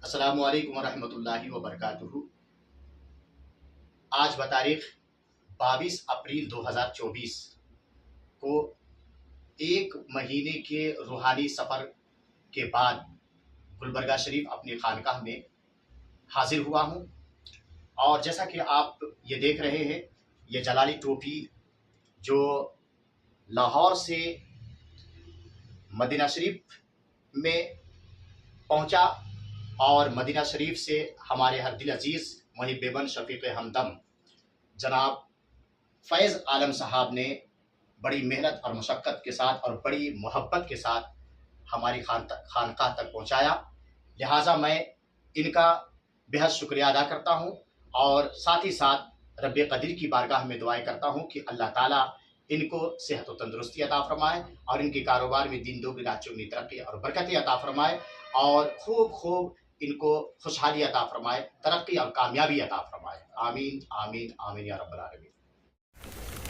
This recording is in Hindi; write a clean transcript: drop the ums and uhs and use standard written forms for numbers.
अस्सलामुअलैकुम वरहमतुल्लाहि वबरकातुहू। आज बतारीख 22 अप्रैल 2024 को एक महीने के रूहानी सफ़र के बाद गुलबर्गा शरीफ अपनी खानकाह में हाजिर हुआ हूँ। और जैसा कि आप ये देख रहे हैं, ये जलाली टोपी जो लाहौर से मदीना शरीफ में पहुँचा और मदीना शरीफ से हमारे हर दिल अजीज़ वहीं बेबन शफ़ीक़ हमदम जनाब फैज़ आलम साहब ने बड़ी मेहनत और मशक्क़त के साथ और बड़ी मोहब्बत के साथ हमारी खानकाह तक पहुँचाया। लिहाजा मैं इनका बेहद शुक्रिया अदा करता हूँ और साथ ही साथ रब्बे क़दीर की बारगाह में दुआएँ करता हूँ कि अल्लाह ताला इनको सेहत और तंदुरुस्ती अता फ़रमाए और इनके कारोबार में दिन दोगुनी रात चौगुनी तरक्की और बरकतें अता फ़रमाए और खूब खूब इनको खुशहाली अता फ़रमाए, तरक्की और कामयाबी अता फ़रमाए। आमीन आमीन आमीन या रब्बल आलमीन।